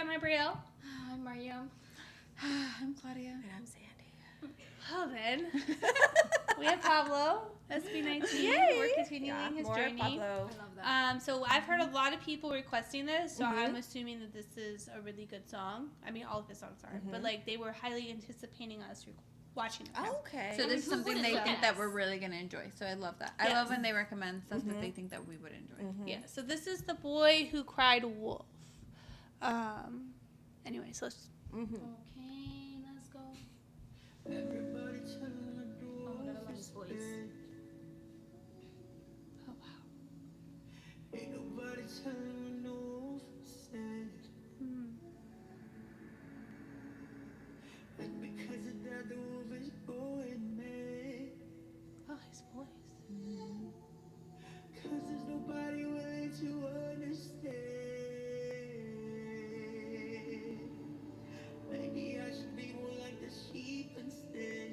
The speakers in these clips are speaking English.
I'm Abrielle. I'm Mariam. I'm Claudia. And I'm Sandy. Well then, we have Pablo, SB19. Yay! We're continuing his more journey. Pablo. I love that. So I've heard a lot of people requesting this, so I'm assuming that this is a really good song. I mean, all of his songs are, but like they were highly anticipating us watching it. Oh, okay. So this is who something wouldn't they love think this? that we're really going to enjoy. So I love that. I Yes. love when they recommend stuff that they think that we would enjoy. Yeah. So this is The Boy Who Cried Wolf. Anyway, so let's. Okay, let's go. Everybody telling the door. Oh my god, I love his voice. Oh wow. Ain't nobody telling me no said. And because of that, the wolf is going mad. Oh, his voice. 'Cause there's nobody willing to understand. Maybe I should be more like the sheep instead.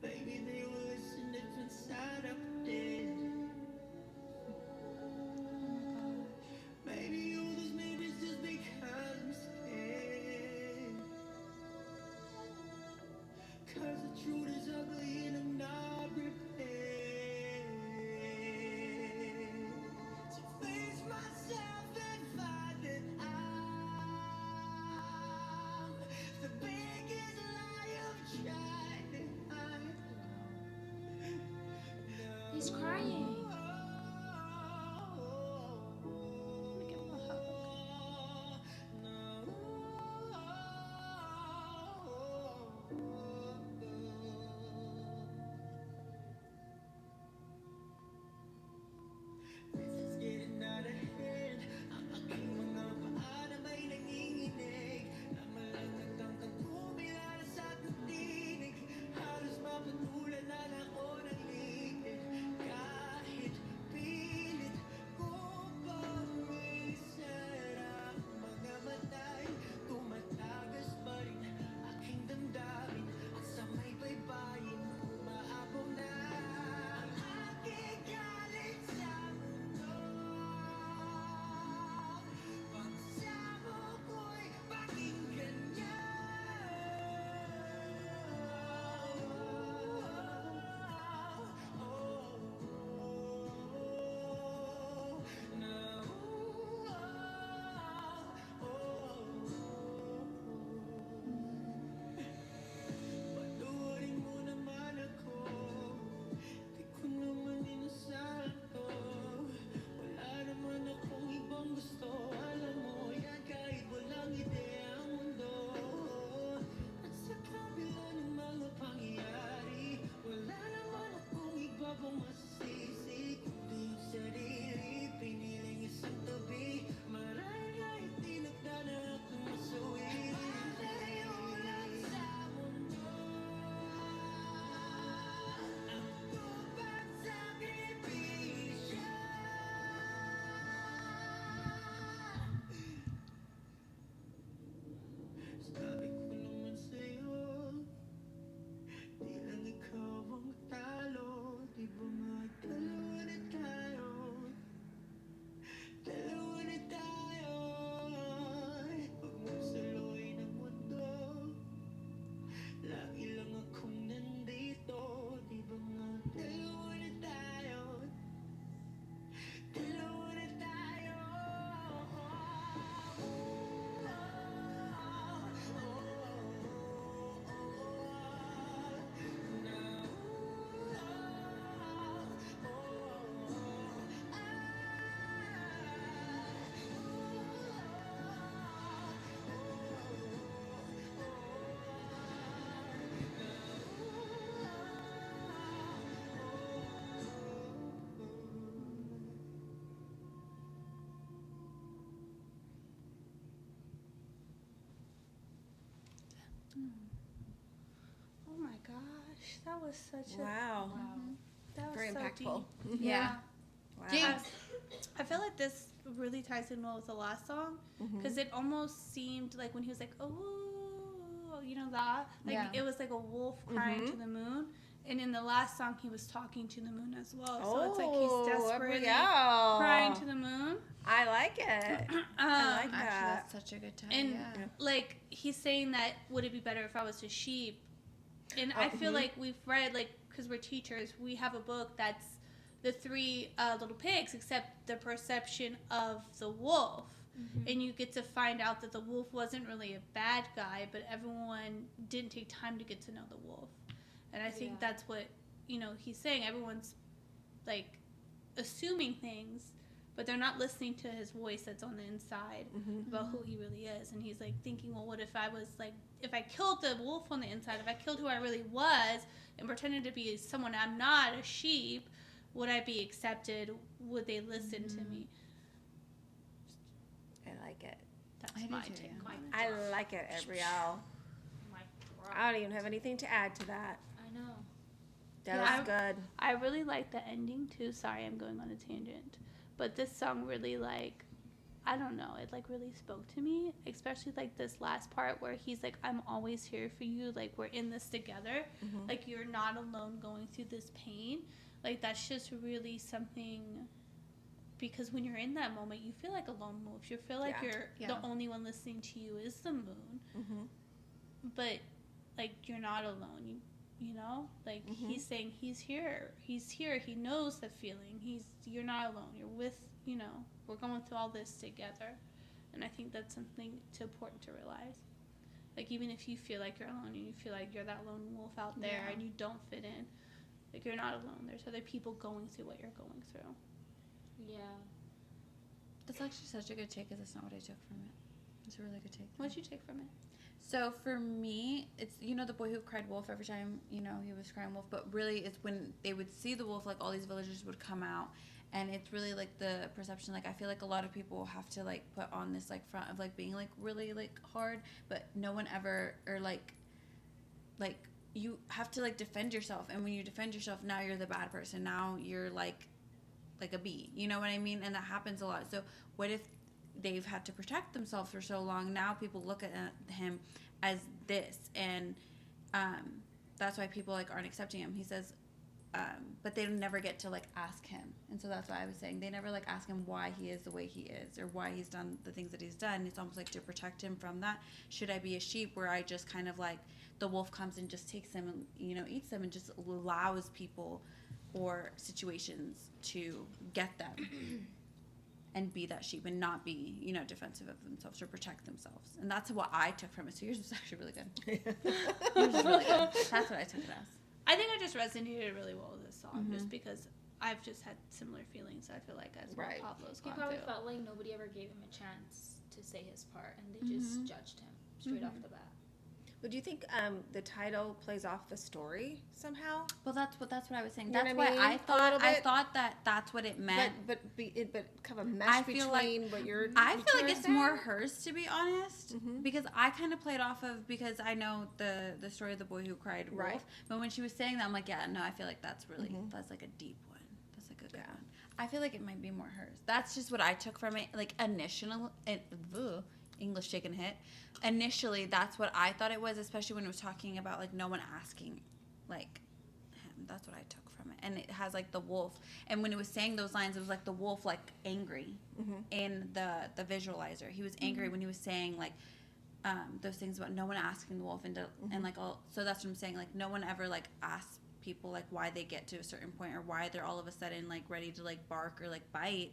Maybe they will listen if inside I'm dead. Maybe all this made is just because I'm scared. 'Cause the truth is ugly and I'm not prepared to face myself and find that I'm the biggest lie I've tried to hide. He's crying. Give him a hug. This is getting out of hand. Ang aking mga paa na may nanginginig. Na malangatang kumilala sa tinig. Halos mapatulan na ako ng liit. Kahit pilit ko pang isara mga matay, tumatagas pa rin aking damdamin. At sa may baybayin, umaapaw na ang aking galit sa mundo. Pagsamo ko'y pakinggan niya. Panuorin mo naman ako. Di ko naman inasahan to. Wala naman akong ibang gusto. Alam mo yan kahit walang ideya ang mundo. At sa kabila ng mga pangyayari, wala naman akong iba pang masisisi. Kundi yung sarili, piniling isang tabi. Marahil kahit tinagda na akong masuwi. Malayo lang sa mundo. Ang tupad sakripisyo. Sabi ko naman sa'yo, di lang ikaw ang talo. Di ba nga dalawa na tayo? Dalawa na tayo. Huwag mong saluhin ang mundo. Lagi lang akong nandito. Di ba nga dalawa na tayo? Dalawa na tayo. Oh my gosh, that was such a. Wow. That was Very so impactful. deep. Yeah. Wow. Jinx. I feel like this really ties in well with the last song because it almost seemed like when he was like, "Oh," you know that, like Yeah. it was like a wolf crying to the moon. And in the last song, he was talking to the moon as well. So it's like he's desperately yeah. crying to the moon. I like it. I like Actually, that. that's such a good time. And yeah. like he's saying that would it be better if I was a sheep? And I feel like we've read, like, because we're teachers, we have a book that's the three little pigs, except the perception of the wolf. And you get to find out that the wolf wasn't really a bad guy, but everyone didn't take time to get to know the wolf. And I think that's what, he's saying. Everyone's, like, assuming things, but they're not listening to his voice that's on the inside about who he really is. And he's, like, thinking, well, what if I was, like, if I killed the wolf on the inside, if I killed who I really was and pretended to be someone I'm not, a sheep, would I be accepted? Would they listen to me? I like it. That's I do my too, take yeah. on it. I like it, Abrielle. My I don't even have anything to add to that. I know. That Yeah, was good. I really like the ending too. Sorry, I'm going on a tangent. But this song really, like, I don't know, it, like, really spoke to me. Especially, like, this last part where he's like, I'm always here for you. Like, we're in this together. Like, you're not alone going through this pain. Like, that's just really something... Because when you're in that moment, you feel like a lone wolf. You feel like the only one listening to you is the moon. But, like, you're not alone. You know? Like, he's saying he's here. He's here. He knows the feeling. You're not alone. You're with, we're going through all this together. And I think that's something important to realize. Like, even if you feel like you're alone and you feel like you're that lone wolf out there and you don't fit in, like, you're not alone. There's other people going through what you're going through. Yeah. That's actually such a good take, because that's not what I took from it. It's a really good take. What did you take from it? So for me, it's, the boy who cried wolf every time, he was crying wolf. But really, it's when they would see the wolf, like, all these villagers would come out. And it's really, like, the perception, like, I feel like a lot of people have to, like, put on this, like, front of, like, being, like, really, like, hard. But no one ever, or, like, you have to, like, defend yourself. And when you defend yourself, now you're the bad person. Now you're, like a bee. You know what I mean? And that happens a lot. So what if they've had to protect themselves for so long? Now people look at him as this, and that's why people, like, aren't accepting him. He says, but they never get to, like, ask him. And so that's why I was saying they never, like, ask him why he is the way he is, or why he's done the things that he's done. It's almost like to protect him from that. Should I be a sheep where I just kind of, like, the wolf comes and just takes them and, eats them, and just allows people or situations to get them and be that sheep and not be, defensive of themselves or protect themselves. And that's what I took from it. So yours was actually really good. Yours was really good. That's what I took it as. I think I just resonated really well with this song, just because I've just had similar feelings, I feel like, as what Pablo's He gone probably through. felt like nobody ever gave him a chance to say his part, and they just judged him straight off the bat. But do you think the title plays off the story somehow? Well, that's what I was saying. You know That's what I why mean? I A thought little bit. that that's what it meant. But kind of a I mesh feel between what you're. I what feel you're like it's saying? more hers, to be honest, because I kind of played off of, because I know the story of the boy who cried wolf. Right. But when she was saying that, I'm like, yeah, no, I feel like that's really that's like a deep one. That's like a good one. I feel like it might be more hers. That's just what I took from it. Like, initially, English taken hit. Initially, that's what I thought it was, especially when it was talking about, like, no one asking, like, him. That's what I took from it. And it has, like, the wolf. And when it was saying those lines, it was like the wolf, like, angry in the visualizer. He was angry when he was saying, like, those things about no one asking the wolf, and like, all. So that's what I'm saying. Like, no one ever, like, asks people, like, why they get to a certain point, or why they're all of a sudden, like, ready to, like, bark or, like, bite,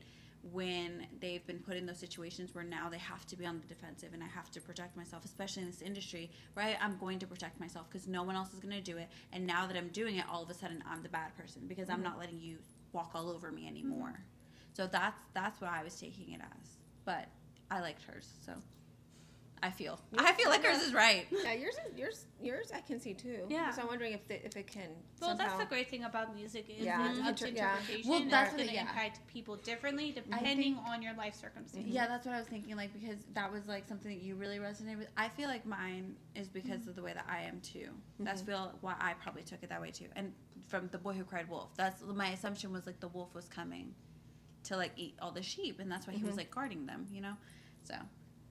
when they've been put in those situations where now they have to be on the defensive, and I have to protect myself, especially in this industry, right? I'm going to protect myself because no one else is going to do it. And now that I'm doing it, all of a sudden I'm the bad person, because I'm not letting you walk all over me anymore. So that's what I was taking it as. But I liked hers, so I feel like hers is right. Yeah, yours I can see too. Yeah. So I'm wondering if it can. Well, somehow, that's the great thing about music, is Yeah, it's up to interpretation. Well, and that's it's going what- to yeah. impact people differently depending on your life circumstances. Yeah, that's what I was thinking, like, because that was, like, something that you really resonated with. I feel like mine is because of the way that I am, too. That's why I probably took it that way, too. And from The Boy Who Cried Wolf, that's my assumption was, like, the wolf was coming to, like, eat all the sheep, and that's why he was, like, guarding them, So,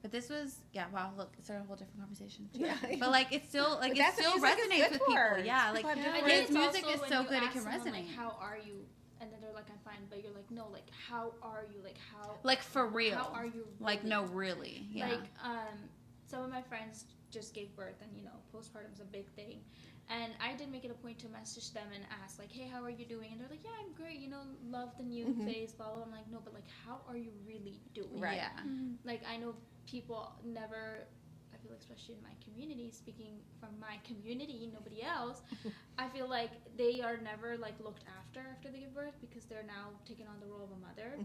But this was, wow, look, it's a whole different conversation. Yeah. But, like, it's still, like, But it that's still what music is resonates good with people. for. Yeah, like, People have I different- think his it's music also is when so you good, it ask can someone, resonate. Like, how are you? And then they're like, I'm fine. But you're like, no, like, how are you? Like, how? Like, for real. How are you? Like, really? no, really. Yeah. Like, some of my friends just gave birth, and postpartum's a big thing. And I did make it a point to message them and ask, like, hey, how are you doing? And they're like, yeah, I'm great. Love the new phase, blah, blah. I'm like, no, but, like, how are you really doing? Right. Yeah. Like, I know people never, I feel like, especially in my community, speaking from my community, nobody else, I feel like they are never, like, looked after they give birth because they're now taking on the role of a mother.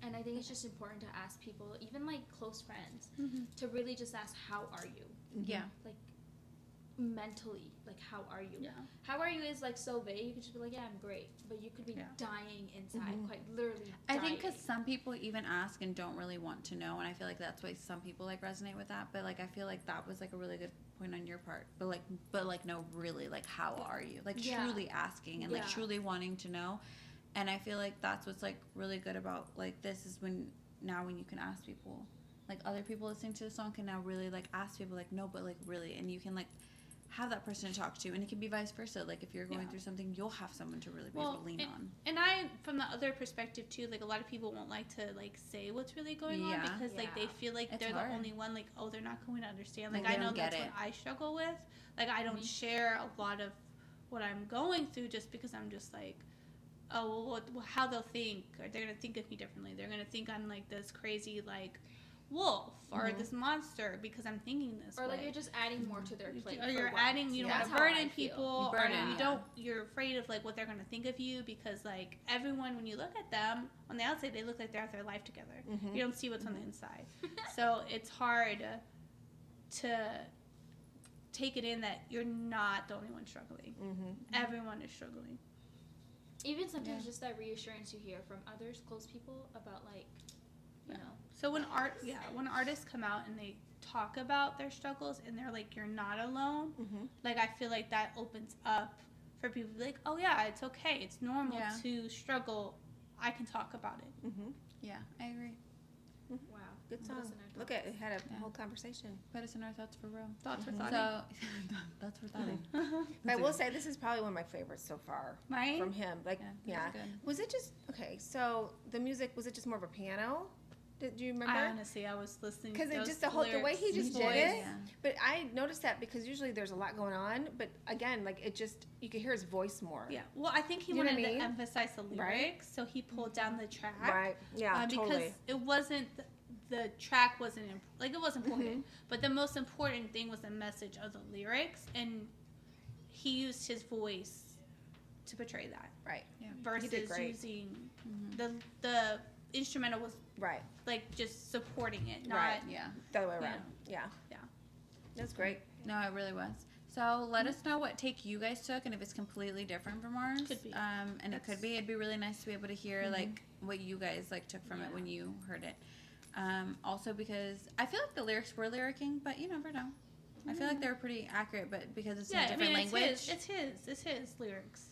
And I think it's just important to ask people, even, like, close friends, to really just ask, how are you? Yeah. Like, mentally, like, how are you? Yeah. How are you is, like, so vague. You could just be like, yeah, I'm great. But you could be dying inside, quite literally I dying. think because some people even ask and don't really want to know, and I feel like that's why some people, like, resonate with that. But, like, I feel like that was, like, a really good point on your part. But like, no, really, like, how are you? Like, truly asking and, like, truly wanting to know. And I feel like that's what's, like, really good about, like, this is when you can ask people. Like, other people listening to the song can now really, like, ask people, like, no, but, like, really. And you can, like, have that person to talk to, and it can be vice versa. Like, if you're going through something, you'll have someone to really be able to lean on. And I, from the other perspective too, like, a lot of people won't like to, like, say what's really going on because like they feel like It's they're hard. the only one, like, oh, they're not going to understand. Like, They I know don't get that's it. what I struggle with. Like, I don't share a lot of what I'm going through just because I'm just like, oh, well, how they'll think, or they're gonna think of me differently. They're gonna think I'm like this crazy, like, wolf or this monster because I'm thinking this or, like, way. you're just adding more to their plate. Or you're for adding, once. you don't That's want to how I burden feel. people, You you're afraid of, like, what they're going to think of you because, like, everyone, when you look at them, on the outside, they look like they have their life together. You don't see what's on the inside. So it's hard to take it in that you're not the only one struggling. Everyone is struggling. Even sometimes just that reassurance you hear from others, close people, about, like, you know. So when artists come out and they talk about their struggles and they're like, you're not alone, like, I feel like that opens up for people to be like, oh yeah, it's okay, it's normal to struggle, I can talk about it. Yeah, I agree. Wow. Good song. Put us in our Look at thoughts. it had a whole conversation. Put us in our thoughts for real. Thoughts for thought. So, that's for thoughting. But I will say this is probably one of my favorites so far Right? from him. Like, that's good. Was it just okay? So the music, was it just more of a piano? Did you remember? I was listening Because to it those just the way he just did voice. it. Yeah. But I noticed that because usually there's a lot going on, but again, like, it just, you could hear his voice more. Yeah. Well, I think he You know what wanted I mean? to emphasize the lyrics, Right? so he pulled down the track. Right. Yeah. Because Totally. it wasn't the track wasn't like, it was important, but the most important thing was the message of the lyrics, and he used his voice to portray that. Right. Yeah. Versus did great. using the instrumental was Right. like just supporting it, not Right. Yeah. The other way Yeah. around. Yeah. Yeah. That's great. No, it really was. So let us know what take you guys took and if it's completely different from ours. Could be. And it could be. It'd be really nice to be able to hear like what you guys like took from it when you heard it. Also because I feel like the lyrics were lyricking, but you never know. I feel like they were pretty accurate, but because it's in a different language. It's his lyrics.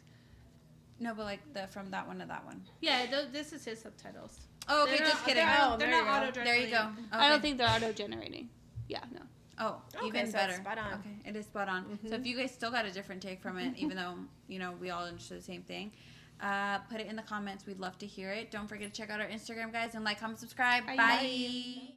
No, but like from that one to that one. Yeah, this is his subtitles. Oh, okay, They're just not- kidding. They're there not you go. auto-generating. There you go. I don't Okay. think they're auto-generating. Yeah, no. Oh, Okay, even so better. it's spot on. Okay, it is spot on. So if you guys still got a different take from it, even though we all understood the same thing, put it in the comments. We'd love to hear it. Don't forget to check out our Instagram, guys, and like, comment, subscribe. Bye. Bye.